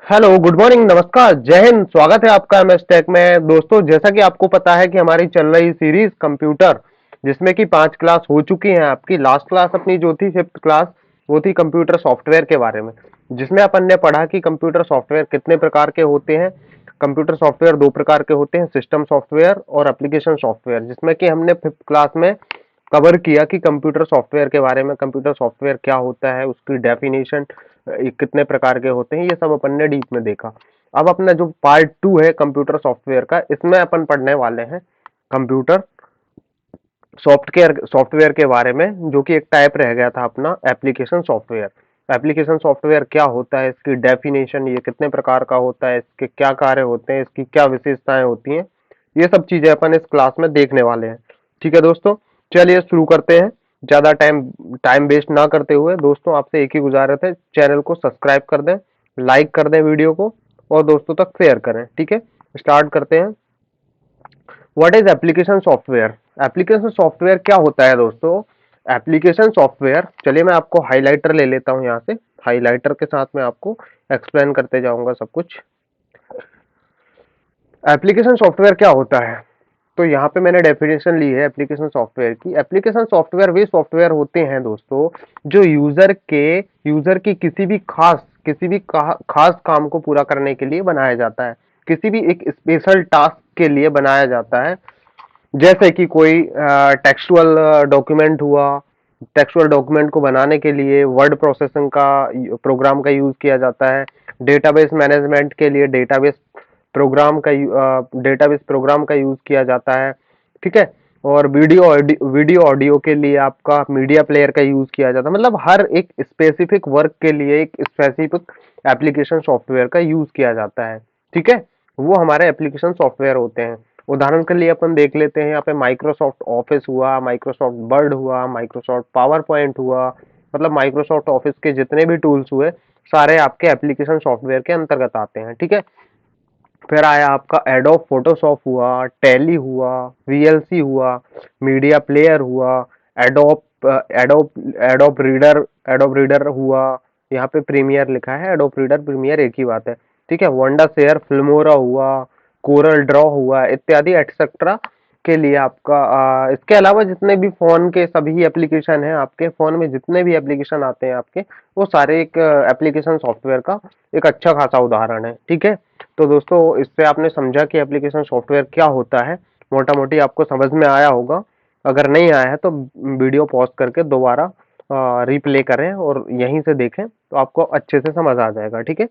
Hello, good morning, नमस्कार, जय हिंद। स्वागत है आपका एमएस टेक में। दोस्तों, जैसा कि आपको पता है कि हमारी चल रही सीरीज कंप्यूटर, जिसमें कि 5 क्लास हो चुकी हैं। आपकी लास्ट क्लास अपनी जो थी, फिफ्थ क्लास, वो थी कंप्यूटर सॉफ्टवेयर के बारे में, जिसमें अपन ने पढ़ा कि कंप्यूटर सॉफ्टवेयर कितने प्रकार के होते हैं। कंप्यूटर सॉफ्टवेयर दो प्रकार के होते हैं, सिस्टम सॉफ्टवेयर और एप्लीकेशन सॉफ्टवेयर, जिसमें कि हमने फिफ्थ क्लास में कवर किया कि कंप्यूटर सॉफ्टवेयर के बारे में, कंप्यूटर सॉफ्टवेयर क्या होता है, उसकी डेफिनेशन कितने प्रकार के होते हैं, ये सब अपन ने डीप में देखा। अब अपना जो पार्ट 2 है कंप्यूटर सॉफ्टवेयर का, इसमें अपन पढ़ने वाले हैं कंप्यूटर सॉफ्टवेयर के बारे में, जो कि एक टाइप रह गया था अपना एप्लीकेशन सॉफ्टवेयर। एप्लीकेशन सॉफ्टवेयर क्या होता है, इसकी डेफिनेशन, ये कितने प्रकार का होता है, इसके क्या कार्य होते हैं, इसकी क्या विशेषताएं होती हैं, ये सब चीजें अपन इस क्लास में देखने वाले हैं। ठीक है दोस्तों, चलिए शुरू करते हैं। ज्यादा टाइम टाइम वेस्ट ना करते हुए दोस्तों, आपसे एक ही गुजारिश है, चैनल को सब्सक्राइब कर दें, लाइक कर दें वीडियो को, और दोस्तों तक शेयर करें। ठीक है, स्टार्ट करते हैं। What is application software? Application software क्या होता है दोस्तों? एप्लीकेशन सॉफ्टवेयर, चलिए मैं आपको हाइलाइटर ले लेता हूं यहाँ से। हाइलाइटर के साथ मैं आपको एक्सप्लेन करते जाऊंगा सब कुछ। एप्लीकेशन सॉफ्टवेयर क्या होता है? तो यहाँ पे मैंने डेफिनेशन ली है एप्लीकेशन सॉफ्टवेयर की। एप्लीकेशन सॉफ्टवेयर वे सॉफ्टवेयर होते हैं दोस्तों, जो यूजर की किसी भी खास काम को पूरा करने के लिए बनाया जाता है, किसी भी एक स्पेशल टास्क के लिए बनाया जाता है। जैसे कि कोई टेक्सुअल डॉक्यूमेंट हुआ, टेक्सुअल डॉक्यूमेंट को बनाने के लिए वर्ड प्रोसेसिंग का प्रोग्राम का यूज किया जाता है। डेटाबेस मैनेजमेंट के लिए डेटाबेस प्रोग्राम का यूज किया जाता है। ठीक है, और वीडियो ऑडियो के लिए आपका मीडिया प्लेयर का यूज किया जाता है। मतलब हर एक स्पेसिफिक वर्क के लिए एक स्पेसिफिक एप्लीकेशन सॉफ्टवेयर का यूज किया जाता है। ठीक है, वो हमारे एप्लीकेशन सॉफ्टवेयर होते हैं। उदाहरण के लिए अपन देख लेते हैं, यहाँ पे माइक्रोसॉफ्ट ऑफिस हुआ, माइक्रोसॉफ्ट वर्ड हुआ, माइक्रोसॉफ्ट पावर पॉइंट हुआ। मतलब माइक्रोसॉफ्ट ऑफिस के जितने भी टूल्स हुए, सारे आपके एप्लीकेशन सॉफ्टवेयर के अंतर्गत आते हैं। ठीक है, फिर आया आपका एडोब फोटोशॉप हुआ, टैली हुआ, वीएलसी हुआ, मीडिया प्लेयर हुआ, एडोब एडोब रीडर हुआ। यहाँ पे प्रीमियर लिखा है, एडोब रीडर प्रीमियर एक ही बात है। ठीक है, वंडा शेयर, फिल्मोरा हुआ, कोरल ड्रॉ हुआ, इत्यादि एटसेट्रा के लिए आपका इसके अलावा जितने भी फोन के सभी एप्लीकेशन हैं, आपके फोन में जितने भी एप्लीकेशन आते हैं आपके, वो सारे एक एप्लीकेशन सॉफ्टवेयर का एक अच्छा खासा उदाहरण है। ठीक है, तो दोस्तों इससे आपने समझा कि एप्लीकेशन सॉफ्टवेयर क्या होता है। मोटा मोटी आपको समझ में आया होगा। अगर नहीं आया है तो वीडियो पॉज करके दोबारा रिप्ले करें और यहीं से देखें, तो आपको अच्छे से समझ आ जाएगा। ठीक है,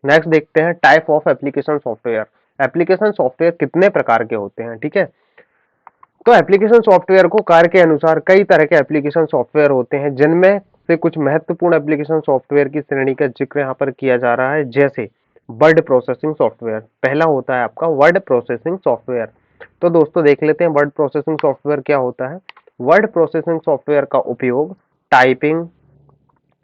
नेक्स्ट देखते हैं type of application software. Application software कितने प्रकार के होते हैं? ठीक है, तो एप्लीकेशन सॉफ्टवेयर को कार्य के अनुसार कई तरह के एप्लीकेशन सॉफ्टवेयर होते हैं, जिनमें से कुछ महत्वपूर्ण एप्लीकेशन सॉफ्टवेयर की श्रेणी का जिक्र यहाँ पर किया जा रहा है। जैसे वर्ड प्रोसेसिंग सॉफ्टवेयर, पहला होता है आपका वर्ड प्रोसेसिंग सॉफ्टवेयर। तो दोस्तों देख लेते हैं वर्ड प्रोसेसिंग सॉफ्टवेयर क्या होता है। वर्ड प्रोसेसिंग सॉफ्टवेयर का उपयोग टाइपिंग,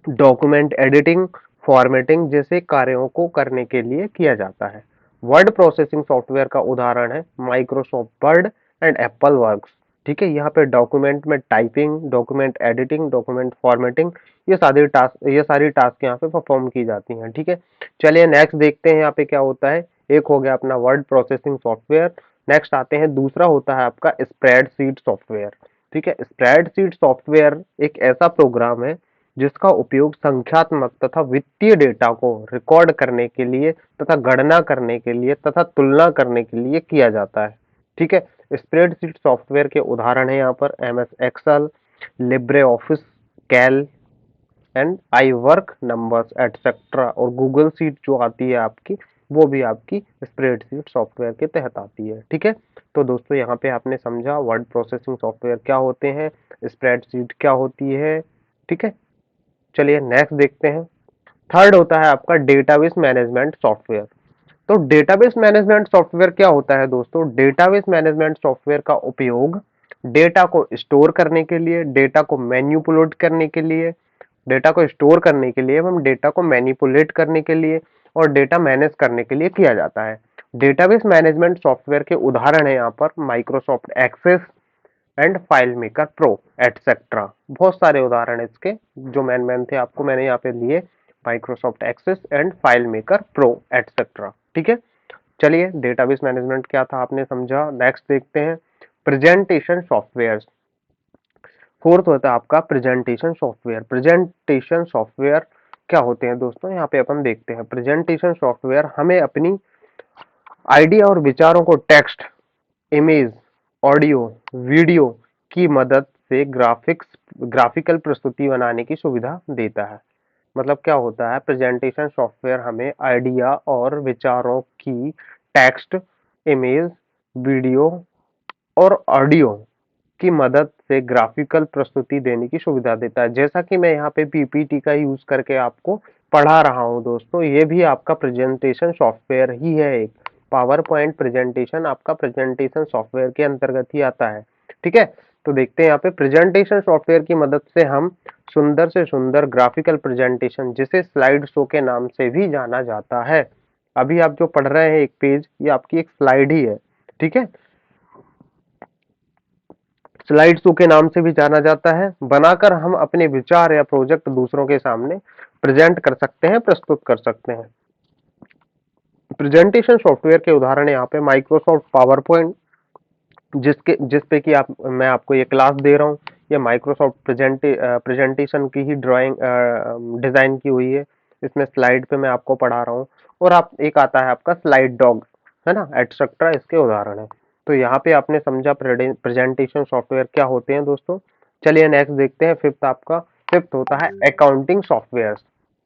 डॉक्यूमेंट एडिटिंग, फॉर्मेटिंग जैसे कार्यों को करने के लिए किया जाता है। वर्ड प्रोसेसिंग सॉफ्टवेयर का उदाहरण है Microsoft word and Apple works. ठीक है, यहाँ पे डॉक्यूमेंट में typing, document editing, document formatting, ये सारी टास्क यहाँ पे परफॉर्म की जाती हैं। ठीक है, चलिए नेक्स्ट देखते हैं यहाँ पे क्या होता है। एक हो गया अपना वर्ड प्रोसेसिंग सॉफ्टवेयर। नेक्स्ट आते हैं, दूसरा होता है आपका स्प्रेडशीट सॉफ्टवेयर। ठीक है, स्प्रेडशीट सॉफ्टवेयर एक ऐसा प्रोग्राम है जिसका उपयोग संख्यात्मक तथा वित्तीय डेटा को रिकॉर्ड करने के लिए तथा गणना करने के लिए तथा तुलना करने के लिए किया जाता है। ठीक है, स्प्रेडशीट सॉफ्टवेयर के उदाहरण है यहाँ पर MS Excel, LibreOffice Calc and iWork Numbers etcetera, और गूगल सीट जो आती है आपकी, वो भी आपकी स्प्रेडशीट सॉफ्टवेयर के तहत आती है। ठीक है, तो दोस्तों यहाँ पे आपने समझा वर्ड प्रोसेसिंग सॉफ्टवेयर क्या होते हैं, स्प्रेडशीट क्या होती है। ठीक है, चलिए नेक्स्ट देखते हैं। थर्ड होता है आपका डेटाबेस मैनेजमेंट सॉफ्टवेयर। तो डेटाबेस मैनेजमेंट सॉफ्टवेयर क्या होता है दोस्तों? डेटाबेस मैनेजमेंट सॉफ्टवेयर का उपयोग डेटा को स्टोर करने के लिए, डेटा को मैन्युपुलेट करने के लिए, डेटा को स्टोर करने के लिए एवं डेटा को मैनिपुलेट करने के लिए और डेटा मैनेज करने के लिए किया जाता है। डेटाबेस मैनेजमेंट सॉफ्टवेयर के उदाहरण है यहाँ पर Microsoft Access and FileMaker Pro etcetera. बहुत सारे उदाहरण है इसके, जो मैन मैन थे आपको मैंने यहाँ पे लिए। Microsoft Access and FileMaker Pro etcetera. ठीक है, चलिए डेटाबेस मैनेजमेंट क्या था आपने समझा। नेक्स्ट देखते हैं प्रेजेंटेशन सॉफ्टवेयर। फोर्थ होता है आपका प्रेजेंटेशन सॉफ्टवेयर। प्रेजेंटेशन सॉफ्टवेयर क्या होते हैं दोस्तों, यहाँ पे अपन देखते हैं। प्रेजेंटेशन सॉफ्टवेयर हमें अपनी आइडिया और विचारों को टेक्स्ट, इमेज, ऑडियो, वीडियो की मदद से ग्राफिकल प्रस्तुति बनाने की सुविधा देता है। मतलब क्या होता है, प्रेजेंटेशन सॉफ्टवेयर हमें आइडिया और विचारों की टेक्स्ट, इमेज, वीडियो और ऑडियो की मदद से ग्राफिकल प्रस्तुति देने की सुविधा देता है। जैसा कि मैं यहाँ पे पीपीटी का यूज करके आपको पढ़ा रहा हूँ दोस्तों, ये भी आपका प्रेजेंटेशन सॉफ्टवेयर ही है। एक पावर पॉइंट प्रेजेंटेशन आपका प्रेजेंटेशन सॉफ्टवेयर के अंतर्गत ही आता है। ठीक है, तो देखते हैं यहाँ पे प्रेजेंटेशन सॉफ्टवेयर की मदद से हम सुंदर से सुंदर ग्राफिकल प्रेजेंटेशन, जिसे स्लाइड शो के नाम से भी जाना जाता है। अभी आप जो पढ़ रहे हैं एक पेज, ये आपकी एक स्लाइड ही है। ठीक है, स्लाइड शो के नाम से भी जाना जाता है। बनाकर हम अपने विचार या प्रोजेक्ट दूसरों के सामने प्रेजेंट कर सकते हैं, प्रस्तुत कर सकते हैं। प्रेजेंटेशन सॉफ्टवेयर के उदाहरण यहाँ पे माइक्रोसॉफ्ट पावर पॉइंट, जिस पे कि आप मैं आपको ये क्लास दे रहा हूँ, ये माइक्रोसॉफ्ट प्रेजेंटेशन की ही ड्राइंग डिजाइन की हुई है। इसमें स्लाइड पे मैं आपको पढ़ा रहा हूँ। और आप एक आता है आपका स्लाइड डॉग, है ना, एटसेट्रा, इसके उदाहरण है। तो यहाँ पे आपने समझा प्रेजेंटेशन सॉफ्टवेयर क्या होते हैं दोस्तों। चलिए नेक्स्ट देखते हैं। फिफ्थ होता है अकाउंटिंग सॉफ्टवेयर।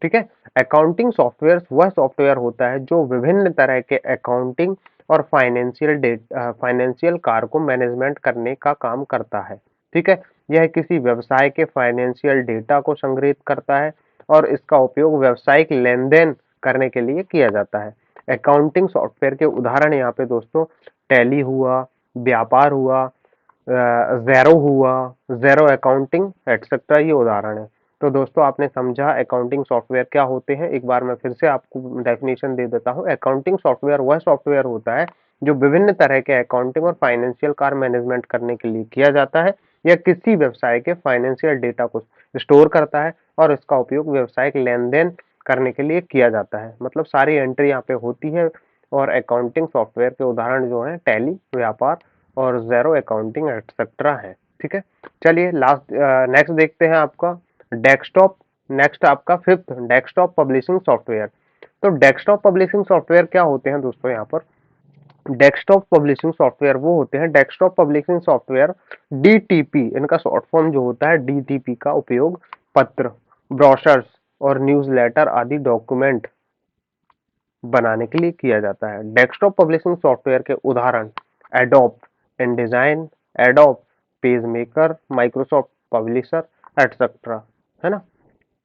ठीक है, अकाउंटिंग सॉफ्टवेयर वह सॉफ्टवेयर होता है जो विभिन्न तरह के अकाउंटिंग और फाइनेंशियल कार्य को मैनेजमेंट करने का काम करता है। ठीक है, यह किसी व्यवसाय के फाइनेंशियल डेटा को संग्रहित करता है और इसका उपयोग व्यावसायिक लेन-देन करने के लिए किया जाता है। अकाउंटिंग सॉफ्टवेयर के उदाहरण यहाँ पे दोस्तों टैली हुआ, व्यापार हुआ, ज़ेरो हुआ, ज़ेरो अकाउंटिंग एटसेट्रा, ये उदाहरण है। तो दोस्तों आपने समझा अकाउंटिंग सॉफ्टवेयर क्या होते हैं। एक बार मैं फिर से आपको डेफिनेशन दे देता हूँ। अकाउंटिंग सॉफ्टवेयर वह सॉफ्टवेयर होता है जो विभिन्न तरह के अकाउंटिंग और फाइनेंशियल कार्य मैनेजमेंट करने के लिए किया जाता है। यह किसी व्यवसाय के फाइनेंशियल डेटा को स्टोर करता है और इसका उपयोग व्यवसायिक लेन-देन करने के लिए किया जाता है। मतलब सारी एंट्री यहाँ पे होती है। और अकाउंटिंग सॉफ्टवेयर के उदाहरण जो हैं टैली, व्यापार और ज़ेरो अकाउंटिंग एटसेट्रा है। ठीक है, चलिए नेक्स्ट देखते हैं आपका डेस्कटॉप। नेक्स्ट आपका फिफ्थ डेस्कटॉप पब्लिशिंग सॉफ्टवेयर। तो डेस्कटॉप पब्लिशिंग सॉफ्टवेयर क्या होते हैं दोस्तों, यहाँ पर डेस्कटॉप पब्लिशिंग सॉफ्टवेयर वो होते हैं, डेस्कटॉप पब्लिशिंग सॉफ्टवेयर डीटीपी, इनका शॉर्ट फॉर्म जो होता है डीटीपी का उपयोग पत्र, ब्रोशर्स और न्यूज़लेटर आदि डॉक्यूमेंट बनाने के लिए किया जाता है। डेस्कटॉप पब्लिशिंग सॉफ्टवेयर के उदाहरण adobe InDesign, adobe PageMaker, Microsoft publisher etcetera, है ना।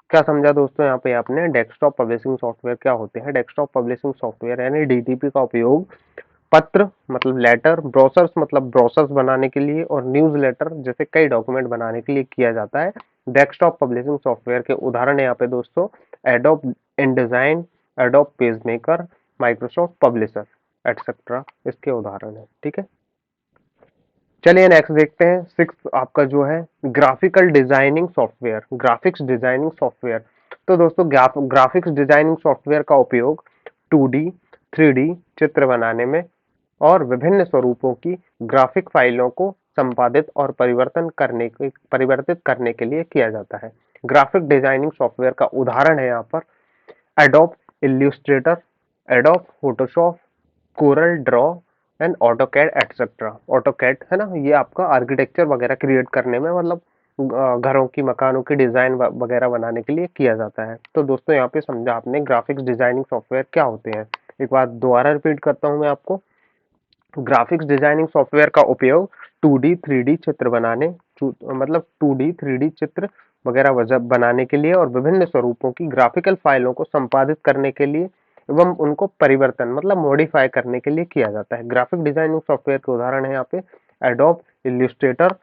क्या समझा दोस्तों यहाँ पे आपने। डेस्कटॉप पब्लिशिंग सॉफ्टवेयर क्या होते हैं, डेस्कटॉप पब्लिशिंग सॉफ्टवेयर यानी डीटीपी का उपयोग पत्र मतलब लेटर, ब्रोशर्स मतलब ब्रोशर्स बनाने के लिए और न्यूज़ लेटर जैसे कई डॉक्यूमेंट बनाने के लिए किया जाता है। डेस्कटॉप पब्लिशिंग सॉफ्टवेयर के उदाहरण है यहाँ पे दोस्तों adobe InDesign, adobe PageMaker, Microsoft publisher etcetera, इसके उदाहरण है। ठीक है, चलिए नेक्स्ट देखते हैं। सिक्स आपका जो है graphical designing software, graphics designing software. तो दोस्तों ग्राफिक्स डिजाइनिंग सॉफ्टवेयर का उपयोग 2D, 3D चित्र बनाने में और विभिन्न स्वरूपों की ग्राफिक फाइलों को संपादित और परिवर्तित करने के लिए किया जाता है। ग्राफिक डिजाइनिंग सॉफ्टवेयर का उदाहरण है यहाँ पर Adobe Illustrator, Adobe Photoshop, Corel Draw and AutoCAD etcetera. AutoCAD है ना, ये आपका आर्किटेक्चर वगैरह क्रिएट करने में मतलब घरों की मकानों की डिजाइन वगैरह बनाने के लिए किया जाता है। तो दोस्तों यहाँ पे समझा आपने ग्राफिक्स डिजाइनिंग सॉफ्टवेयर क्या होते हैं। एक बार दोबारा रिपीट करता हूँ मैं आपको। ग्राफिक्स डिजाइनिंग सॉफ्टवेयर का उपयोग 2D 3D चित्र बनाने मतलब 2D 3D चित्र वगैरह बनाने के लिए और विभिन्न स्वरूपों की ग्राफिकल फाइलों को संपादित करने के लिए एवं उनको परिवर्तन मतलब मॉडिफाई करने के लिए किया जाता है। ग्राफिक डिजाइनिंग सॉफ्टवेयर के उदाहरण है यहाँ पे एडोब इल्यूस्ट्रेटर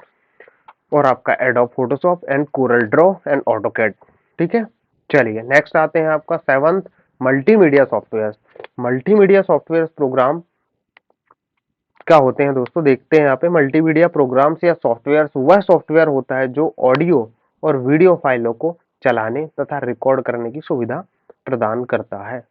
और आपका adobe Photoshop and coral Draw and AutoCAD. ठीक है, चलिए नेक्स्ट आते हैं आपका seventh multimedia software. Multimedia software program क्या होते हैं दोस्तों, देखते हैं यहाँ पे। मल्टीमीडिया प्रोग्राम्स या सॉफ्टवेयर वह सॉफ्टवेयर होता है जो ऑडियो और वीडियो फाइलों को चलाने तथा रिकॉर्ड करने की सुविधा प्रदान करता है।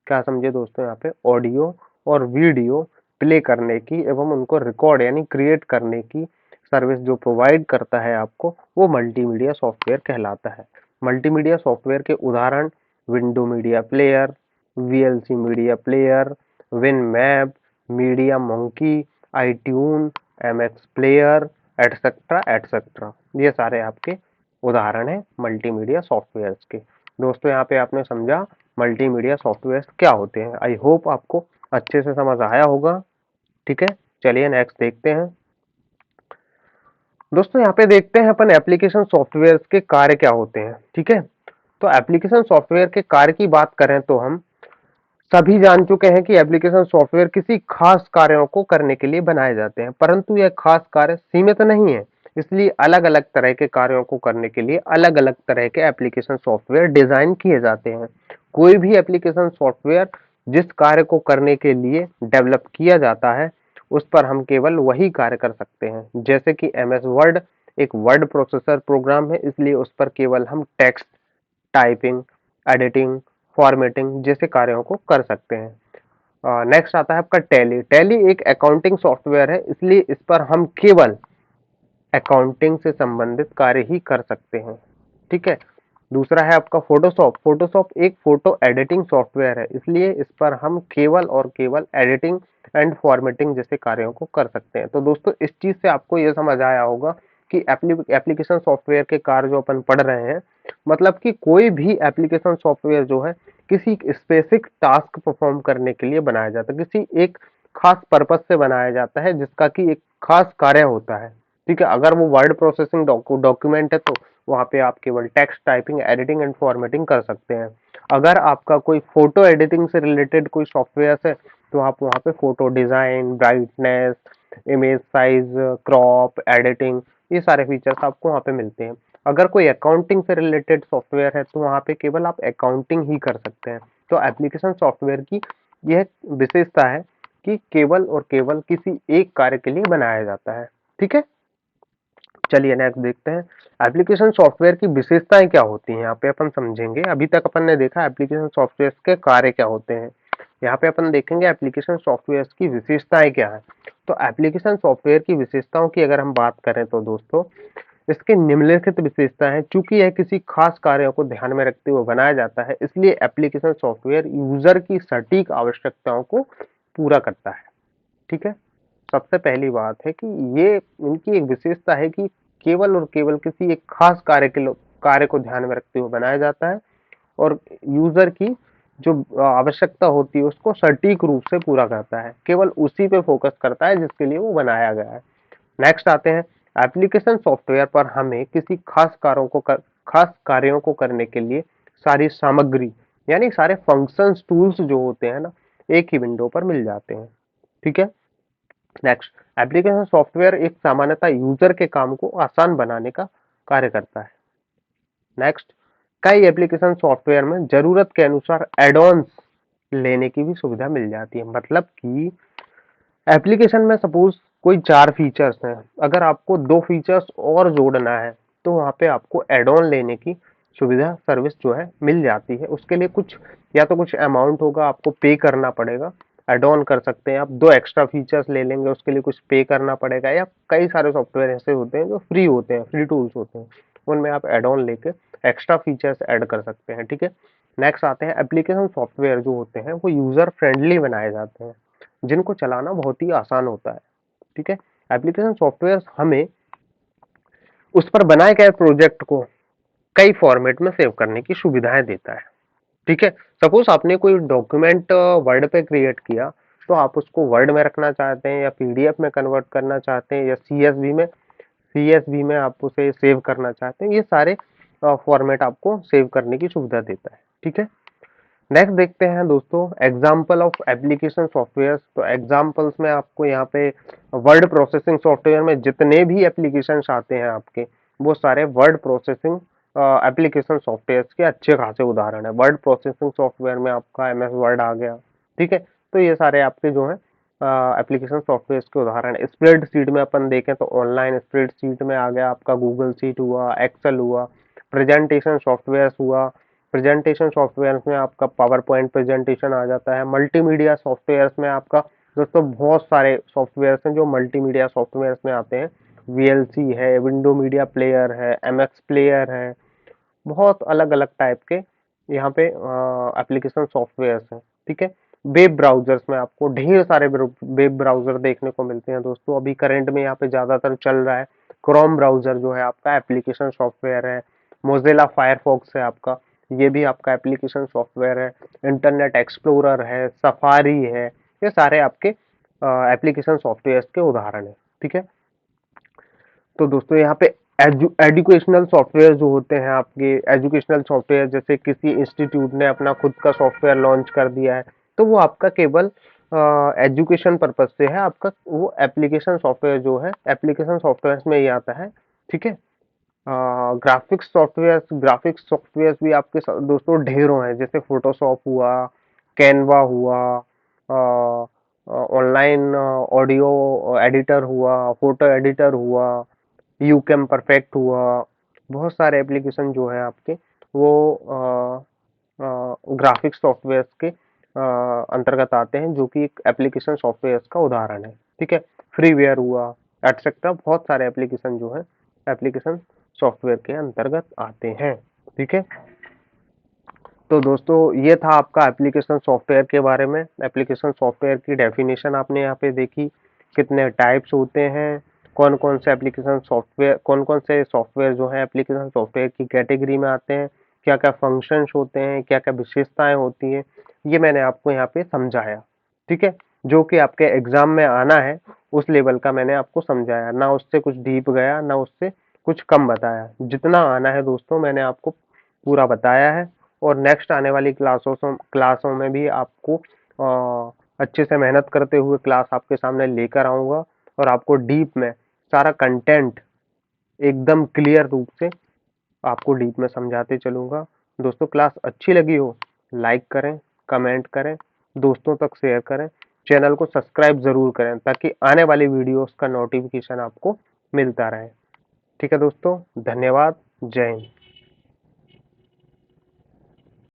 क्या समझे दोस्तों, यहाँ पे ऑडियो और वीडियो प्ले करने की एवं उनको रिकॉर्ड यानी क्रिएट करने की सर्विस जो प्रोवाइड करता है आपको, वो मल्टीमीडिया सॉफ्टवेयर कहलाता है। मल्टीमीडिया सॉफ्टवेयर के उदाहरण Window Media Player, VLC Media Player, Winamp, Media Monkey, iTune, MX Player, etcetera etcetera. ये सारे आपके उदाहरण हैं मल्टीमीडिया सॉफ्टवेयर्स के। दोस्तों यहाँ पे आपने समझा मल्टीमीडिया सॉफ्टवेयर्स क्या होते हैं। आई होप आपको अच्छे से समझ आया होगा। ठीक है, चलिए नेक्स्ट देखते हैं। दोस्तों यहाँ पे देखते हैं अपन एप्लीकेशन सॉफ्टवेयर के कार्य क्या होते हैं। ठीक है, तो एप्लीकेशन सॉफ्टवेयर के कार्य की बात करें तो हम सभी जान चुके हैं कि एप्लीकेशन सॉफ्टवेयर किसी खास कार्यों को करने के लिए बनाए जाते हैं, परंतु यह खास कार्य सीमित नहीं है। इसलिए अलग अलग तरह के कार्यों को करने के लिए अलग अलग तरह के एप्लीकेशन सॉफ्टवेयर डिजाइन किए जाते हैं। कोई भी एप्लीकेशन सॉफ्टवेयर जिस कार्य को करने के लिए डेवलप किया जाता है, उस पर हम केवल वही कार्य कर सकते हैं। जैसे कि एमएस वर्ड एक वर्ड प्रोसेसर प्रोग्राम है, इसलिए उस पर केवल हम टेक्स्ट टाइपिंग, एडिटिंग, फॉर्मेटिंग जैसे कार्यों को कर सकते हैं। नेक्स्ट आता है आपका टैली। टैली एक अकाउंटिंग सॉफ्टवेयर है, इसलिए इस पर हम केवल अकाउंटिंग से संबंधित कार्य ही कर सकते हैं। ठीक है, दूसरा है आपका फोटोशॉप। फोटोशॉप एक फोटो एडिटिंग सॉफ्टवेयर है, इसलिए इस पर हम केवल और केवल एडिटिंग एंड फॉर्मेटिंग जैसे कार्यों को कर सकते हैं। तो दोस्तों इस चीज से आपको यह समझ आया होगा कि एप्लीकेशन सॉफ्टवेयर के कार्य जो अपन पढ़ रहे हैं, मतलब कि कोई भी एप्लीकेशन सॉफ्टवेयर जो है किसी स्पेसिफिक टास्क परफॉर्म करने के लिए बनाया जाता है, किसी एक खास पर्पज से बनाया जाता है, जिसका कि एक खास कार्य होता है। ठीक है, अगर वो वर्ड प्रोसेसिंग डॉक्यूमेंट है तो वहाँ पे आप केवल text typing, editing and formatting कर सकते हैं। अगर आपका कोई फोटो एडिटिंग से रिलेटेड कोई सॉफ्टवेयर है तो आप वहाँ पे photo design, brightness, image size, crop, editing, ये सारे फीचर्स आपको वहाँ पे मिलते हैं। अगर कोई अकाउंटिंग से रिलेटेड सॉफ्टवेयर है तो वहाँ पे केवल आप अकाउंटिंग ही कर सकते हैं। तो एप्लीकेशन सॉफ्टवेयर की यह विशेषता है कि केवल और केवल किसी एक कार्य के लिए बनाया जाता है। ठीक है, चलिए नेक्स्ट देखते हैं एप्लीकेशन सॉफ्टवेयर की विशेषताएं क्या होती हैं। यहाँ पे अपन समझेंगे। अभी तक अपन ने देखा एप्लीकेशन सॉफ्टवेयर के कार्य क्या होते हैं, यहाँ पे अपन देखेंगे एप्लीकेशन सॉफ्टवेयर की विशेषताएं क्या है। तो एप्लीकेशन सॉफ्टवेयर की विशेषताओं की अगर हम बात करें तो दोस्तों इसके निम्नलिखित विशेषता है। चूंकि यह किसी खास कार्यों को ध्यान में रखते हुए बनाया जाता है, इसलिए एप्लीकेशन सॉफ्टवेयर यूजर की सटीक आवश्यकताओं को पूरा करता है। ठीक है, सबसे पहली बात है कि ये इनकी एक विशेषता है कि केवल और केवल किसी एक खास कार्य को ध्यान में रखते हुए बनाया जाता है और यूजर की जो आवश्यकता होती है उसको सटीक रूप से पूरा करता है, केवल उसी पे फोकस करता है जिसके लिए वो बनाया गया है। नेक्स्ट आते हैं एप्लीकेशन सॉफ्टवेयर पर हमें किसी खास कार्यों को करने के लिए सारी सामग्री यानी सारे फंक्शंस टूल्स जो होते हैं ना, एक ही विंडो पर मिल जाते हैं। ठीक है, नेक्स्ट एप्लीकेशन सॉफ्टवेयर एक सामान्यतः यूजर के काम को आसान बनाने का कार्य करता है। नेक्स्ट, कई एप्लीकेशन सॉफ्टवेयर में जरूरत के अनुसार एड ऑन्स लेने की भी सुविधा मिल जाती है। मतलब कि एप्लीकेशन में सपोज कोई 4 फीचर्स हैं, अगर आपको 2 फीचर्स और जोड़ना है तो वहाँ पे आपको एड ऑन लेने की सुविधा सर्विस जो है मिल जाती है। उसके लिए कुछ या तो कुछ अमाउंट होगा, आपको पे करना पड़ेगा, एड ऑन कर सकते हैं आप। 2 एक्स्ट्रा फीचर्स ले लेंगे उसके लिए कुछ पे करना पड़ेगा, या कई सारे सॉफ्टवेयर ऐसे होते हैं जो फ्री होते हैं, फ्री टूल्स होते हैं, उनमें आप एड ऑन लेके एक्स्ट्रा फीचर्स ऐड कर सकते हैं। ठीक है, नेक्स्ट आते हैं एप्लीकेशन सॉफ्टवेयर जो होते हैं वो यूजर फ्रेंडली बनाए जाते हैं, जिनको चलाना बहुत ही आसान होता है। ठीक है, एप्लीकेशन सॉफ्टवेयर हमें उस पर बनाए गए प्रोजेक्ट को कई फॉर्मेट में सेव करने की सुविधाएं देता है। ठीक है, सपोज आपने कोई डॉक्यूमेंट वर्ड पे क्रिएट किया, तो आप उसको वर्ड में रखना चाहते हैं या पीडीएफ में कन्वर्ट करना चाहते हैं या सीएसवी में आप उसे सेव करना चाहते हैं, ये सारे फॉर्मेट आपको सेव करने की सुविधा देता है। ठीक है, नेक्स्ट देखते हैं दोस्तों एग्जाम्पल ऑफ एप्लीकेशन सॉफ्टवेयर। तो एग्जाम्पल्स में आपको यहाँ पे वर्ड प्रोसेसिंग सॉफ्टवेयर में जितने भी एप्लीकेशन आते हैं आपके, वो सारे वर्ड प्रोसेसिंग एप्लीकेशन सॉफ्टवेयर के अच्छे खासे उदाहरण है। वर्ड प्रोसेसिंग सॉफ्टवेयर में आपका एमएस वर्ड आ गया। ठीक है, तो ये सारे आपके जो है एप्लीकेशन सॉफ्टवेयर के उदाहरण। स्प्रेड शीट में अपन देखें तो ऑनलाइन स्प्रेड शीट में आ गया आपका गूगल शीट हुआ, एक्सेल हुआ, प्रेजेंटेशन सॉफ्टवेयर हुआ, प्रेजेंटेशन सॉफ्टवेयर में आपका पावर पॉइंट प्रेजेंटेशन आ जाता है। मल्टीमीडिया सॉफ्टवेयर में आपका दोस्तों बहुत सारे सॉफ्टवेयर हैं जो मल्टीमीडिया सॉफ्टवेयर में आते हैं। वीएलसी है, विंडो मीडिया प्लेयर है, एमएक्स प्लेयर है, बहुत अलग अलग टाइप के यहाँ पे एप्लीकेशन सॉफ्टवेयर हैं। ठीक है, वेब ब्राउजर्स में आपको ढेर सारे वेब ब्राउजर देखने को मिलते हैं दोस्तों। अभी करंट में यहाँ पे ज्यादातर चल रहा है क्रोम ब्राउजर जो है आपका एप्लीकेशन सॉफ्टवेयर है। मोजिला फायरफॉक्स है आपका, ये भी आपका एप्लीकेशन सॉफ्टवेयर है। इंटरनेट एक्सप्लोरर है, सफारी है, ये सारे आपके एप्लीकेशन सॉफ्टवेयर के उदाहरण है। ठीक है, तो दोस्तों यहाँ पे एजुकेशनल सॉफ्टवेयर जो होते हैं आपके, एजुकेशनल सॉफ्टवेयर जैसे किसी इंस्टीट्यूट ने अपना खुद का सॉफ्टवेयर लॉन्च कर दिया है, तो वो आपका केवल एजुकेशन पर्पज से है। आपका वो एप्लीकेशन सॉफ्टवेयर जो है एप्लीकेशन सॉफ्टवेयर में ही आता है। ठीक है, ग्राफिक्स सॉफ्टवेयर भी आपके दोस्तों ढेरों हैं, जैसे फोटोशॉप हुआ, कैनवा हुआ, ऑनलाइन ऑडियो एडिटर हुआ, फोटो एडिटर हुआ, यूकेम परफेक्ट हुआ। बहुत सारे एप्लीकेशन जो है आपके वो ग्राफिक्स सॉफ्टवेयर के अंतर्गत आते हैं, जो कि एक एप्लीकेशन सॉफ्टवेयर का उदाहरण है। ठीक है, फ्रीवेयर हुआ, एटसेट्रा, बहुत सारे एप्लीकेशन जो है एप्लीकेशन सॉफ्टवेयर के अंतर्गत आते हैं। ठीक है, तो दोस्तों ये था आपका एप्लीकेशन सॉफ्टवेयर के बारे में। एप्लीकेशन सॉफ्टवेयर की डेफिनेशन आपने यहाँ पे देखी, कितने टाइप्स होते हैं, कौन कौन से एप्लीकेशन सॉफ्टवेयर, कौन कौन से सॉफ्टवेयर जो है एप्लीकेशन सॉफ्टवेयर की कैटेगरी में आते हैं, क्या क्या फंक्शंस होते हैं, क्या क्या विशेषताएं होती हैं, ये मैंने आपको यहाँ पे समझाया। ठीक है, जो कि आपके एग्जाम में आना है उस लेवल का मैंने आपको समझाया, ना उससे कुछ डीप गया ना उससे कुछ कम बताया। जितना आना है दोस्तों मैंने आपको पूरा बताया है। और नेक्स्ट आने वाली क्लासों में भी आपको अच्छे से मेहनत करते हुए क्लास आपके सामने लेकर आऊँगा, और आपको डीप में सारा कंटेंट एकदम क्लियर रूप से आपको डीप में समझाते चलूँगा। दोस्तों क्लास अच्छी लगी हो लाइक करें, कमेंट करें, दोस्तों तक शेयर करें, चैनल को सब्सक्राइब ज़रूर करें ताकि आने वाली वीडियोस का नोटिफिकेशन आपको मिलता रहे। ठीक है दोस्तों, धन्यवाद, जय हिंद।